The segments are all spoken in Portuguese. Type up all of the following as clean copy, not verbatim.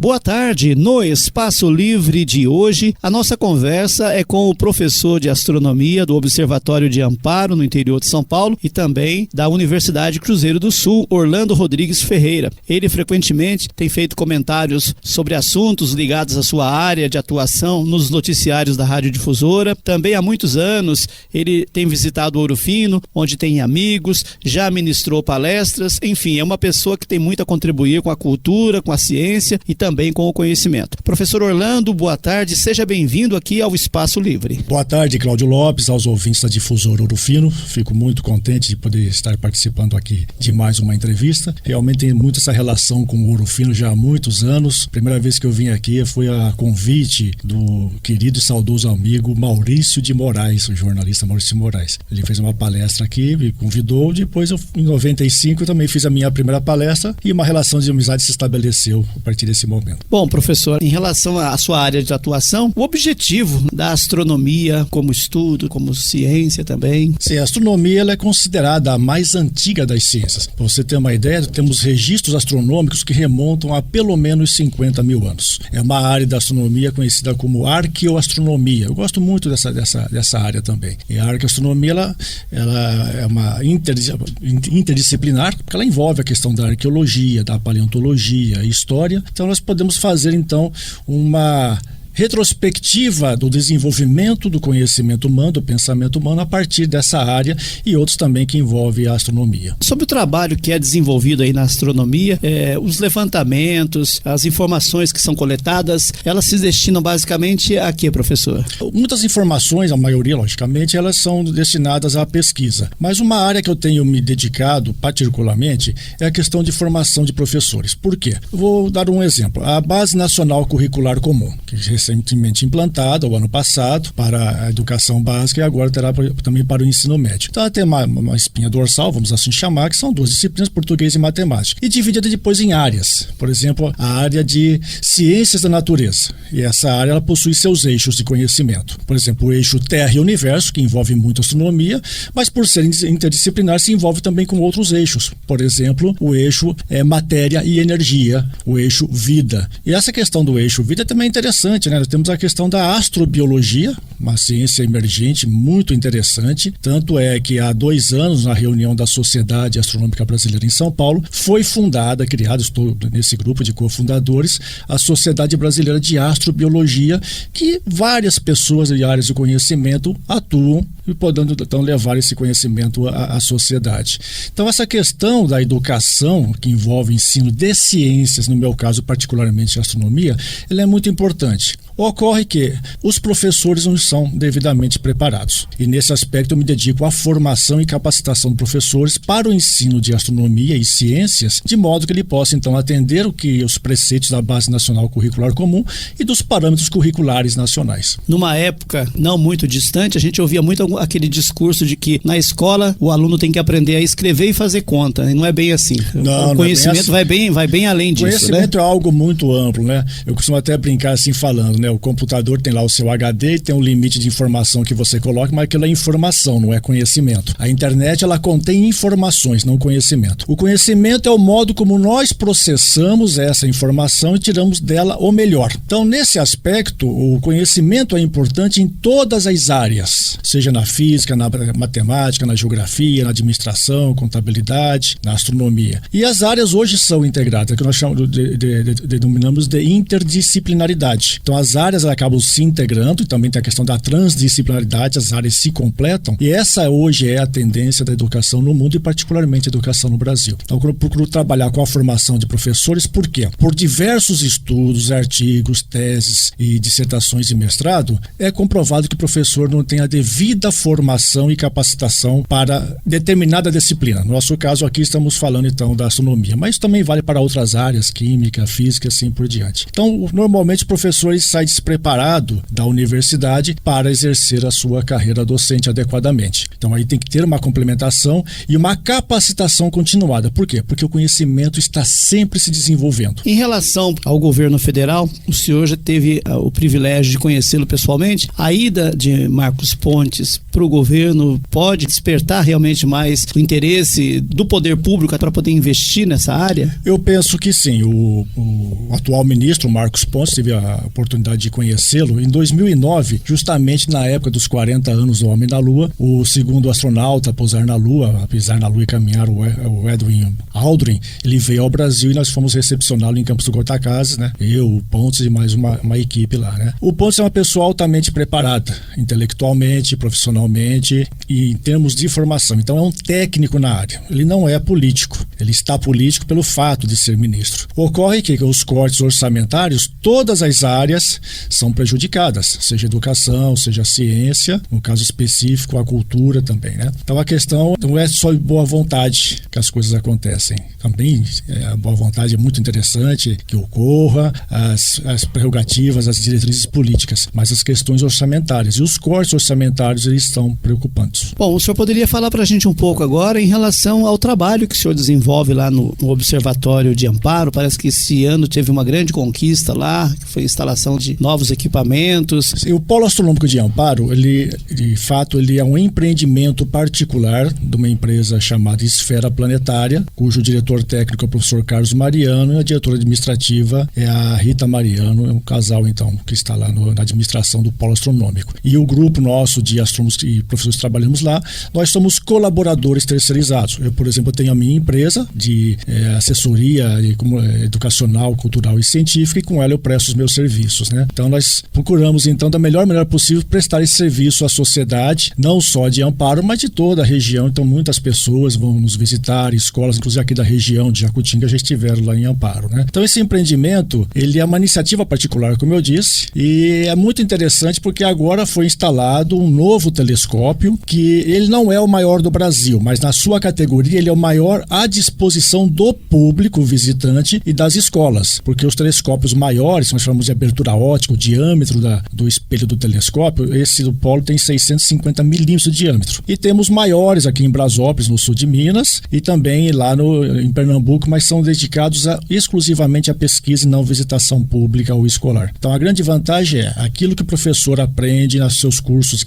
Boa tarde. No Espaço Livre de hoje, a nossa conversa é com o professor de astronomia do Observatório de Amparo, no interior de São Paulo, e também da Universidade Cruzeiro do Sul, Orlando Rodrigues Ferreira. Ele frequentemente tem feito comentários sobre assuntos ligados à sua área de atuação nos noticiários da Rádio Difusora. Também há muitos anos ele tem visitado Ouro Fino, onde tem amigos, já ministrou palestras, enfim, é uma pessoa que tem muito a contribuir com a cultura, com a ciência e também com o conhecimento. Professor Orlando, boa tarde, seja bem-vindo aqui ao Espaço Livre. Boa tarde, Cláudio Lopes, aos ouvintes da Difusora Ouro Fino. Fico muito contente de poder estar participando aqui de mais uma entrevista. Realmente tem muito essa relação com o Ouro Fino já há muitos anos. Primeira vez que eu vim aqui foi a convite do querido e saudoso amigo Maurício de Moraes, o jornalista Maurício de Moraes. Ele fez uma palestra aqui, me convidou, depois em 95 eu também fiz a minha primeira palestra e uma relação de amizade se estabeleceu a partir desse momento. Bom, professor, em relação à sua área de atuação, o objetivo da astronomia como estudo, como ciência também? Sim, a astronomia ela é considerada a mais antiga das ciências. Para você ter uma ideia, temos registros astronômicos que remontam a pelo menos 50 mil anos. É uma área da astronomia conhecida como arqueoastronomia. Eu gosto muito dessa área também. E a arqueoastronomia ela é uma interdisciplinar, porque ela envolve a questão da arqueologia, da paleontologia, história. Então nós podemos fazer então uma retrospectiva do desenvolvimento do conhecimento humano, do pensamento humano a partir dessa área e outros também que envolvem a astronomia. Sobre o trabalho que é desenvolvido aí na astronomia, os levantamentos, as informações que são coletadas, elas se destinam basicamente a quê, professor? Muitas informações, a maioria, logicamente, elas são destinadas à pesquisa. Mas uma área que eu tenho me dedicado particularmente é a questão de formação de professores. Por quê? Vou dar um exemplo. A Base Nacional Curricular Comum, que recentemente implantada o ano passado para a educação básica e agora terá também para o ensino médio. Então ela tem uma espinha dorsal, vamos assim chamar, que são duas disciplinas, português e matemática, e dividida depois em áreas. Por exemplo, a área de ciências da natureza, e essa área ela possui seus eixos de conhecimento. Por exemplo, o eixo Terra e Universo, que envolve muito astronomia, mas por ser interdisciplinar se envolve também com outros eixos. Por exemplo, o eixo matéria e energia, o eixo vida. E essa questão do eixo vida também é interessante, nós temos a questão da astrobiologia, uma ciência emergente muito interessante, tanto é que há 2 anos, na reunião da Sociedade Astronômica Brasileira em São Paulo, foi fundada, criada, estou nesse grupo de cofundadores, a Sociedade Brasileira de Astrobiologia, que várias pessoas de áreas de conhecimento atuam e podendo então levar esse conhecimento à sociedade. Então essa questão da educação, que envolve ensino de ciências, no meu caso particularmente astronomia, ela é muito importante. Ocorre que os professores não são devidamente preparados e nesse aspecto eu me dedico à formação e capacitação de professores para o ensino de astronomia e ciências, de modo que ele possa então atender os preceitos da Base Nacional Curricular Comum e dos parâmetros curriculares nacionais. Numa época não muito distante, a gente ouvia muito aquele discurso de que na escola o aluno tem que aprender a escrever e fazer conta, e não é bem assim. O conhecimento vai bem além disso. O conhecimento é algo muito amplo, né? Eu costumo até brincar assim falando, né? O computador tem lá o seu HD, tem um limite de informação que você coloca, mas aquilo é informação, não é conhecimento. A internet, ela contém informações, não conhecimento. O conhecimento é o modo como nós processamos essa informação e tiramos dela o melhor. Então, nesse aspecto, o conhecimento é importante em todas as áreas, seja na física, na matemática, na geografia, na administração, contabilidade, na astronomia. E as áreas hoje são integradas, que nós denominamos de interdisciplinaridade. Então, as áreas acabam se integrando e também tem a questão da transdisciplinaridade, as áreas se completam e essa hoje é a tendência da educação no mundo e particularmente a educação no Brasil. Então eu procuro trabalhar com a formação de professores, por quê? Por diversos estudos, artigos, teses e dissertações de mestrado, é comprovado que o professor não tem a devida formação e capacitação para determinada disciplina. No nosso caso aqui estamos falando então da astronomia, mas também vale para outras áreas, química, física, assim por diante. Então normalmente os professores saem sai despreparado da universidade para exercer a sua carreira docente adequadamente. Então aí tem que ter uma complementação e uma capacitação continuada. Por quê? Porque o conhecimento está sempre se desenvolvendo. Em relação ao governo federal, o senhor já teve o privilégio de conhecê-lo pessoalmente. A ida de Marcos Pontes para o governo pode despertar realmente mais o interesse do poder público para poder investir nessa área? Eu penso que sim. O atual ministro, Marcos Pontes, teve a oportunidade de conhecê-lo em 2009, justamente na época dos 40 anos do Homem na Lua. O segundo astronauta a pousar na Lua, e caminhar, o Edwin Aldrin, ele veio ao Brasil e nós fomos recepcioná-lo em Campos do Goytacazes, né? Eu, o Pontes e mais uma equipe lá, né? O Pontes é uma pessoa altamente preparada, intelectualmente, profissionalmente e em termos de formação. Então é um técnico na área. Ele não é político. Ele está político pelo fato de ser ministro. Ocorre que os cortes orçamentários, todas as áreas são prejudicadas, seja educação, seja ciência, no caso específico a cultura também, né? Então a questão não é só boa vontade que as coisas acontecem. Também a boa vontade é muito interessante que ocorra, as prerrogativas, as diretrizes políticas, mas as questões orçamentárias e os cortes orçamentários eles estão preocupantes. Bom, o senhor poderia falar para a gente um pouco agora em relação ao trabalho que o senhor desenvolve lá no Observatório de Amparo. Parece que esse ano teve uma grande conquista lá, que foi a instalação de novos equipamentos. O Polo Astronômico de Amparo, ele é um empreendimento particular de uma empresa chamada Esfera Planetária, cujo diretor técnico é o professor Carlos Mariano e a diretora administrativa é a Rita Mariano, é um casal então que está lá na administração do Polo Astronômico. E o grupo nosso de astrônomos e professores que trabalhamos lá, nós somos colaboradores terceirizados. Eu, por exemplo, tenho a minha empresa de assessoria educacional, cultural e científica e com ela eu presto os meus serviços, né? Então nós procuramos então da melhor maneira possível prestar esse serviço à sociedade, não só de Amparo, mas de toda a região. Então muitas pessoas vão nos visitar, escolas, inclusive aqui da região de Jacutinga já estiveram lá em Amparo, né? Então esse empreendimento, ele é uma iniciativa particular, como eu disse, e é muito interessante porque agora foi instalado um novo telescópio que ele não é o maior do Brasil, mas na sua categoria ele é o maior à disposição do público visitante e das escolas, porque os telescópios maiores, nós chamamos de abertura ótica, o diâmetro do espelho do telescópio, esse do Polo tem 650 milímetros de diâmetro. E temos maiores aqui em Brasópolis, no sul de Minas, e também lá em Pernambuco, mas são dedicados exclusivamente à pesquisa e não visitação pública ou escolar. Então a grande vantagem é aquilo que o professor aprende nos seus cursos de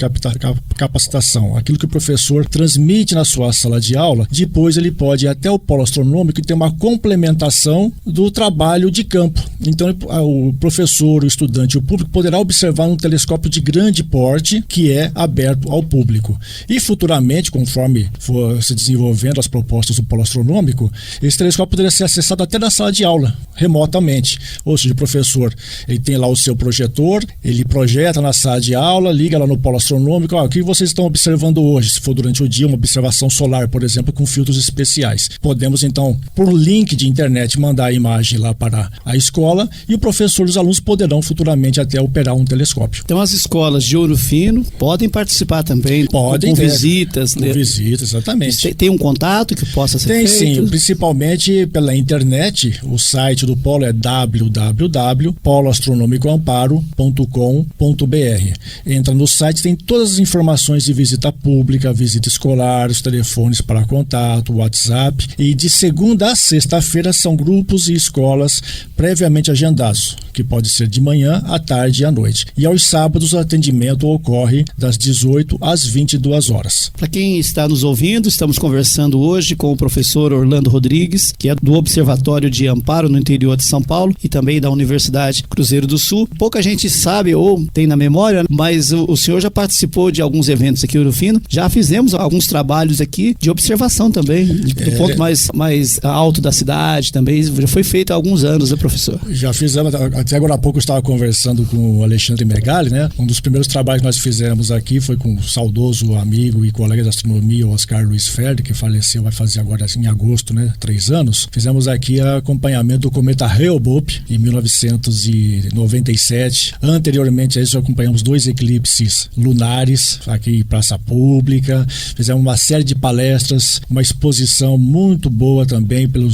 capacitação, aquilo que o professor transmite na sua sala de aula, depois ele pode ir até o Polo Astronômico e ter uma complementação do trabalho de campo. Então o professor, o estudante e o público poderá observar um telescópio de grande porte que é aberto ao público. E futuramente, conforme for se desenvolvendo as propostas do Polo Astronômico, esse telescópio poderá ser acessado até na sala de aula, remotamente. Ou seja, o professor ele tem lá o seu projetor, ele projeta na sala de aula, liga lá no Polo Astronômico, o que vocês estão observando hoje? Se for durante o dia, uma observação solar, por exemplo, com filtros especiais. Podemos então, por link de internet, mandar a imagem lá para a escola e o professor e os alunos poderão futuramente até operar um telescópio. Então as escolas de Ouro Fino podem participar também com visitas. Com visitas, exatamente. Tem um contato que possa ser feito? Tem sim, principalmente pela internet. O site do Polo é www.poloastronomicoamparo.com.br. Entra no site, tem todas as informações de visita pública, visita escolar, os telefones para contato, WhatsApp, e de segunda a sexta-feira são grupos e escolas previamente agendados, que pode ser de manhã, à tarde e à noite. E aos sábados o atendimento ocorre das 18 às 22 horas. Para quem está nos ouvindo, estamos conversando hoje com o professor Orlando Rodrigues, que é do Observatório de Amparo no interior de São Paulo e também da Universidade Cruzeiro do Sul. Pouca gente sabe ou tem na memória, mas o senhor já participou de alguns eventos aqui em Ouro Fino. Já fizemos alguns trabalhos aqui de observação também, do ponto mais alto da cidade também. Já foi feito há alguns anos, né, professor? Já fizemos, até agora há pouco eu estava conversando com o Alexandre Megali, né? Um dos primeiros trabalhos que nós fizemos aqui foi com o saudoso amigo e colega de astronomia, o Oscar Luiz Ferdi, que faleceu, vai fazer agora em agosto, né? 3 anos. Fizemos aqui acompanhamento do cometa Hale-Bopp em 1997. Anteriormente a isso, acompanhamos 2 eclipses lunares aqui em praça pública. Fizemos uma série de palestras, uma exposição muito boa também pelo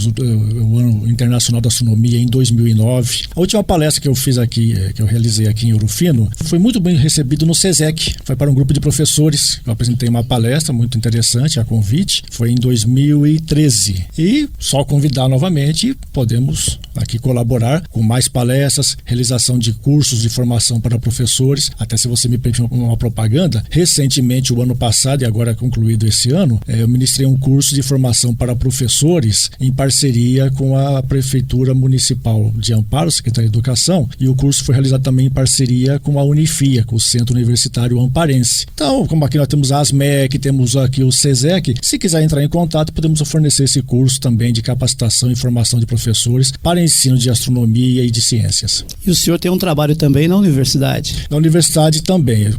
Ano Internacional da Astronomia em 2009. A última palestra que eu fiz aqui que eu realizei aqui em Ouro Fino, foi muito bem recebido no SESEC. Foi para um grupo de professores. Eu apresentei uma palestra muito interessante, a convite. Foi em 2013. E só convidar novamente, podemos aqui colaborar com mais palestras, realização de cursos de formação para professores. Até se você me permite uma propaganda, recentemente, o ano passado e agora concluído esse ano, eu ministrei um curso de formação para professores em parceria com a Prefeitura Municipal de Amparo, Secretaria de Educação, e o curso foi realizado também em parceria com a Unifia, com o Centro Universitário Amparense. Então, como aqui nós temos a ASMEC, temos aqui o SESEC, se quiser entrar em contato, podemos fornecer esse curso também de capacitação e formação de professores para ensino de astronomia e de ciências. E o senhor tem um trabalho também na universidade? Na universidade também,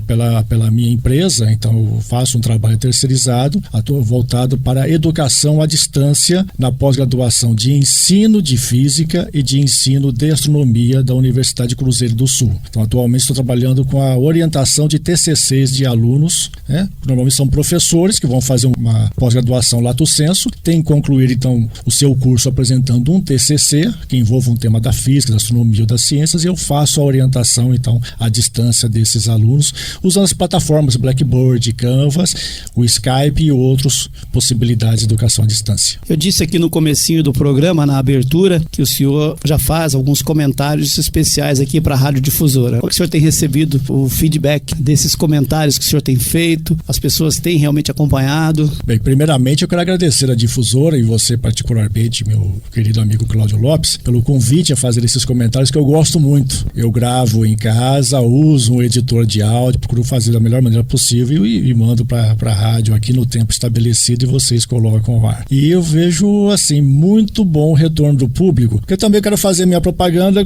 pela minha empresa, então eu faço um trabalho terceirizado, voltado para a educação à distância na pós-graduação de ensino de física e de ensino de astronomia da Universidade Cruzeiro do Sul. Então, atualmente estou trabalhando com a orientação de TCCs de alunos, né? Normalmente são professores que vão fazer uma pós-graduação lato sensu, tem que concluir então o seu curso apresentando um TCC que envolva um tema da física, da astronomia ou das ciências, e eu faço a orientação então à distância desses alunos usando as plataformas Blackboard, Canvas, o Skype e outras possibilidades de educação à distância. Eu disse aqui no comecinho do programa, na abertura, que o senhor já faz alguns comentários especiais aqui para a Rádio Difusora. Como o senhor tem recebido o feedback desses comentários que o senhor tem feito? As pessoas têm realmente acompanhado? Bem, primeiramente eu quero agradecer a Difusora e você particularmente, meu querido amigo Cláudio Lopes, pelo convite a fazer esses comentários que eu gosto muito. Eu gravo em casa, uso um editor de áudio, procuro fazer da melhor maneira possível e mando para a rádio aqui no tempo estabelecido e vocês colocam ao ar. E eu vejo, assim, muito bom o retorno do público, porque eu também quero fazer minha propaganda,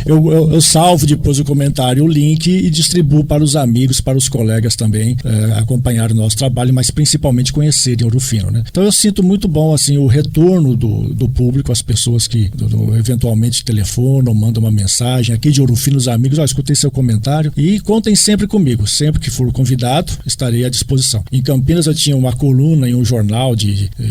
eu salvo depois o comentário, o link e distribuo para os amigos, para os colegas também acompanhar o nosso trabalho, mas principalmente conhecerem Ouro Fino, né? Então eu sinto muito bom, assim, o retorno do público, as pessoas que eventualmente telefonam, mandam uma mensagem aqui de Ouro Fino, os amigos, escutei seu comentário e contem sempre comigo, sempre que for convidado, estarei à disposição. Em Campinas eu tinha uma coluna em um jornal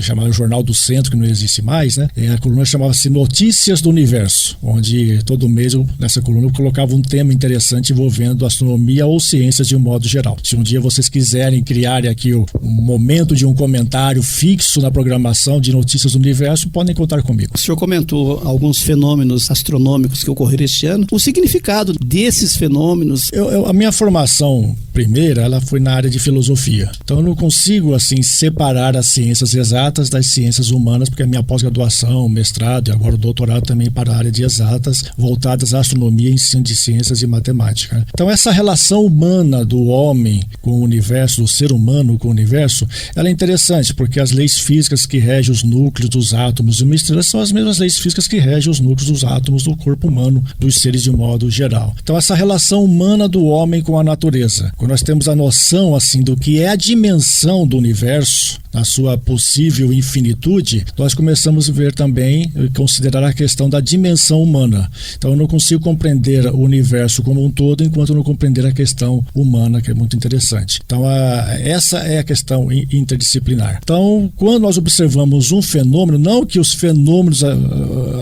chamado Jornal do Centro, que não existe mais, né? A coluna chamava-se Notícias do Universo, onde todo mês nessa coluna eu colocava um tema interessante envolvendo astronomia ou ciências de um modo geral. Se um dia vocês quiserem criar aqui um momento de um comentário fixo na programação de Notícias do Universo, podem contar comigo. O senhor comentou alguns fenômenos astronômicos que ocorreram este ano. O significado desses fenômenos? A minha formação primeira, ela foi na área de filosofia. Então eu não consigo, assim, separar as ciências exatas das ciências humanas, porque a minha pós-graduação, mestrado e agora o doutorado também para a área de exatas, voltadas à astronomia, ensino de ciências e matemática. Então essa relação humana do homem com o universo, do ser humano com o universo, ela é interessante, porque as leis físicas que regem os núcleos dos átomos de uma estrela são as mesmas leis físicas que regem os núcleos dos átomos do corpo humano, dos seres de um modo geral. Então essa relação humana do homem com a natureza, quando nós temos a noção, assim, do que é a dimensão do universo, na sua possível infinitude, nós começamos a ver também, considerar a questão da dimensão humana. Então eu não consigo compreender o universo como um todo enquanto eu não compreender a questão humana, que é muito interessante. Então essa é a questão interdisciplinar. Então, quando nós observamos um fenômeno, não que os fenômenos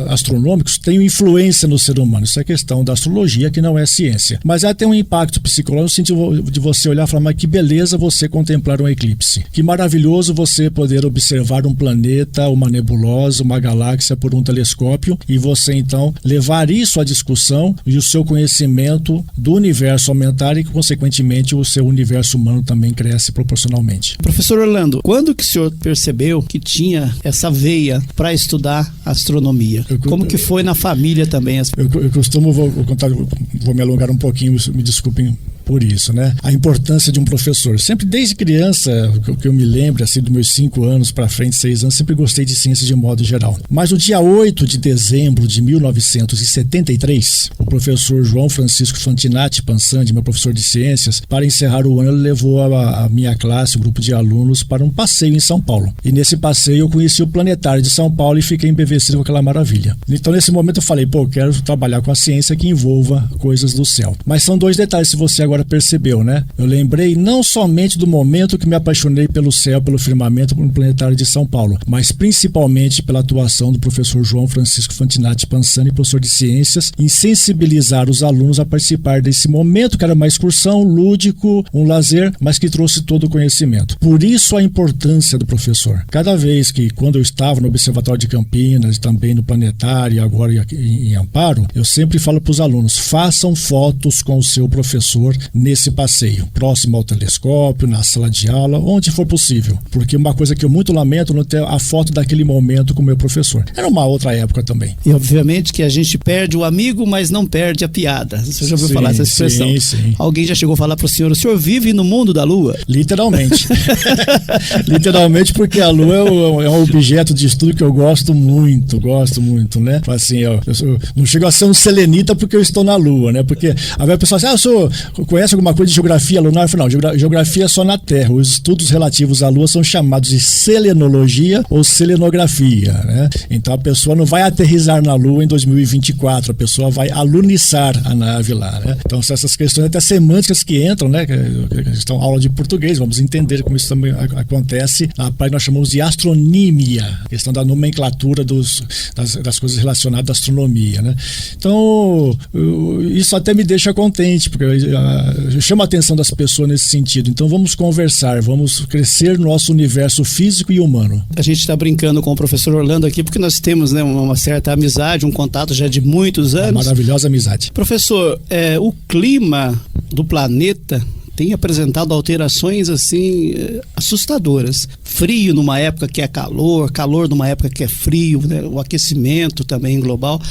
astronômicos tenham influência no ser humano, isso é questão da astrologia, que não é ciência, mas ela tem um impacto psicológico no sentido de você olhar e falar, mas que beleza você contemplar um eclipse, que maravilhoso você poder observar um planeta, uma nebulosa, uma galáxia por um telescópio e você então levar isso à discussão e o seu conhecimento do universo aumentar e consequentemente o seu universo humano também cresce proporcionalmente. Professor Orlando, quando que o senhor percebeu que tinha essa veia para estudar astronomia? Como que foi na família também? Eu costumo, vou me alongar um pouquinho, me desculpem por isso, né? A importância de um professor. Sempre desde criança, que eu me lembro, assim, dos meus 5 anos para frente, 6 anos, sempre gostei de ciências de modo geral. Mas no dia 8 de dezembro de 1973, o professor João Francisco Fantinatti Pansandi, meu professor de ciências, para encerrar o ano, ele levou a minha classe, um grupo de alunos, para um passeio em São Paulo. E nesse passeio eu conheci o planetário de São Paulo e fiquei embevecido com aquela maravilha. Então nesse momento eu falei, eu quero trabalhar com a ciência que envolva coisas do céu. Mas são 2 detalhes, se você agora agora percebeu, né? Eu lembrei não somente do momento que me apaixonei pelo céu, pelo firmamento no planetário de São Paulo, mas principalmente pela atuação do professor João Francisco Fantinatti Pansani, professor de ciências, em sensibilizar os alunos a participar desse momento que era uma excursão, lúdico, um lazer, mas que trouxe todo o conhecimento. Por isso a importância do professor. Cada vez que, quando eu estava no Observatório de Campinas, também no planetário e agora em Amparo, eu sempre falo para os alunos, façam fotos com o seu professor nesse passeio, próximo ao telescópio, na sala de aula, onde for possível. Porque uma coisa que eu muito lamento não ter a foto daquele momento com o meu professor. Era uma outra época também. E obviamente que a gente perde o amigo, mas não perde a piada. Você já ouviu falar essa expressão? Sim. Alguém já chegou a falar para o senhor vive no mundo da Lua? Literalmente. Literalmente, porque a Lua é um objeto de estudo que eu gosto muito, né? Assim, eu não chego a ser um selenita porque eu estou na Lua, né? Porque a pessoa diz, conhece alguma coisa de geografia lunar? Eu falo, não, geografia é só na Terra. Os estudos relativos à Lua são chamados de selenologia ou selenografia, né? Então a pessoa não vai aterrissar na Lua em 2024, a pessoa vai alunizar a nave lá, né? Então são essas questões até semânticas que entram, né? Que estão aula de português, vamos entender como isso também acontece. Na parte nós chamamos de astronímia, a questão da nomenclatura das coisas relacionadas à astronomia, né? Então isso até me deixa contente, porque eu chamo a atenção das pessoas nesse sentido. Então vamos conversar, vamos crescer no nosso universo físico e humano. A gente está brincando com o professor Orlando aqui, porque nós temos, né, uma certa amizade, um contato já de muitos anos. Uma maravilhosa amizade. Professor, o clima do planeta tem apresentado alterações assim assustadoras. Frio numa época que é calor numa época que é frio, né? O aquecimento também global.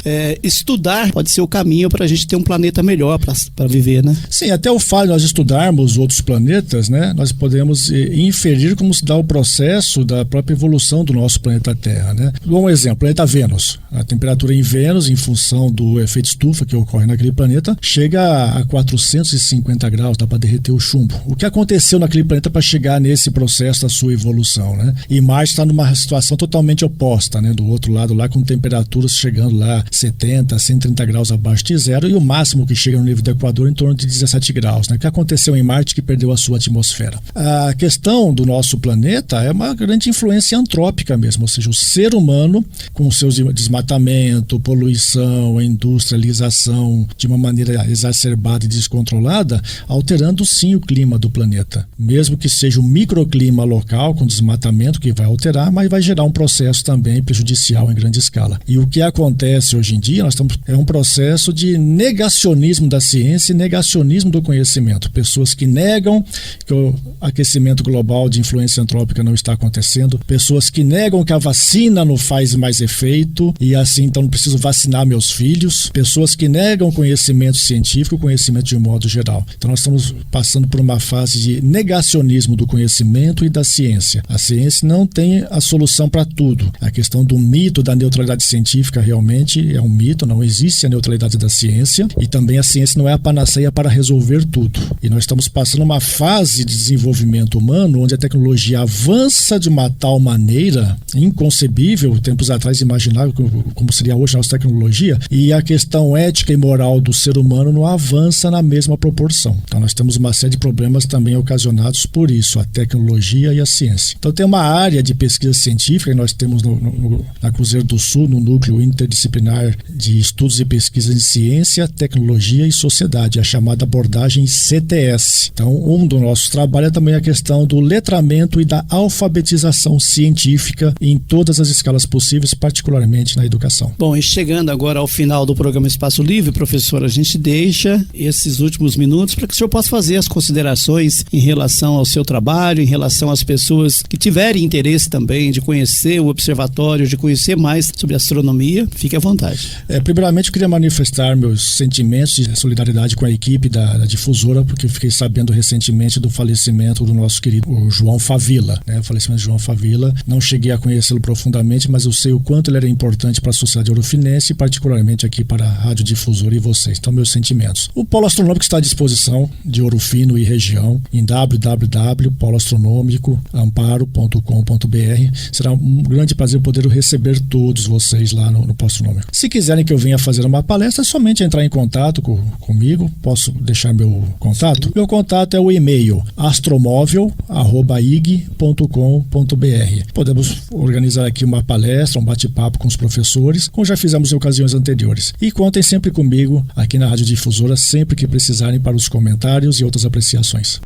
Estudar pode ser o caminho para a gente ter um planeta melhor para viver, né? Sim, até o fato de nós estudarmos outros planetas, né? Nós podemos inferir como se dá o processo da própria evolução do nosso planeta Terra, né? Um exemplo, o planeta Vênus. A temperatura em Vênus, em função do efeito estufa que ocorre naquele planeta, chega a 450 graus, dá para derreter o chumbo. O que aconteceu naquele planeta para chegar nesse processo da sua evolução, né? E Marte está numa situação totalmente oposta, né? Do outro lado lá, com temperaturas chegando lá 70, 130 graus abaixo de zero, e o máximo que chega no nível do Equador em torno de 17 graus, né? O que aconteceu em Marte que perdeu a sua atmosfera? A questão do nosso planeta é uma grande influência antrópica mesmo, ou seja, o ser humano, com seus desmatamento, poluição, industrialização de uma maneira exacerbada e descontrolada, alterando sim o clima do planeta. Mesmo que seja um microclima local com desmatamento que vai alterar, mas vai gerar um processo também prejudicial em grande escala. E o que acontece hoje em dia, é um processo de negacionismo da ciência e negacionismo do conhecimento. Pessoas que negam que o aquecimento global de influência antrópica não está acontecendo, pessoas que negam que a vacina não faz mais efeito e assim então não preciso vacinar meus filhos, pessoas que negam conhecimento científico, conhecimento de modo geral. Então nós estamos passando por uma fase de negacionismo do conhecimento e da ciência. A ciência não tem a solução para tudo. A questão do mito da neutralidade científica realmente é um mito, não existe a neutralidade da ciência, e também a ciência não é a panaceia para resolver tudo. E nós estamos passando uma fase de desenvolvimento humano onde a tecnologia avança de uma tal maneira inconcebível, tempos atrás imaginar como seria hoje a nossa tecnologia, e a questão ética e moral do ser humano não avança na mesma proporção. Então nós temos uma série de problemas também ocasionados por isso, a tecnologia e a ciência. Então tem uma área de pesquisa científica que nós temos na Cruzeiro do Sul, no núcleo interdisciplinar de estudos e pesquisas em ciência, tecnologia e sociedade, a chamada abordagem CTS. Então um dos nossos trabalhos é também a questão do letramento e da alfabetização científica em todas as escalas possíveis, particularmente na educação. Bom, e chegando agora ao final do programa Espaço Livre, professor, a gente deixa esses últimos minutos para que o senhor possa fazer as considerações em relação ao seu trabalho, em relação às pessoas que tiverem interesse também de conhecer o observatório, de conhecer mais sobre astronomia. Fique à vontade. Primeiramente, eu queria manifestar meus sentimentos de solidariedade com a equipe da difusora, porque eu fiquei sabendo recentemente do falecimento do nosso querido João Favila, né? O falecimento de João Favila. Não cheguei a conhecê-lo profundamente, mas eu sei o quanto ele era importante para a sociedade ourofinense e particularmente aqui para a Rádio Difusora e vocês. Então, meus sentimentos. O Polo Astronômico está à disposição de Ouro Fino Delfino e região em www.poloastronômicoamparo.com.br. Será um grande prazer poder receber todos vocês lá no Polo Astronômico. Se quiserem que eu venha fazer uma palestra, é somente entrar em contato comigo. Posso deixar meu contato? Meu contato é o e-mail astromóvel@ig.com.br. Podemos organizar aqui uma palestra, um bate-papo com os professores, como já fizemos em ocasiões anteriores. E contem sempre comigo aqui na Rádio Difusora, sempre que precisarem, para os comentários e outras apreciações.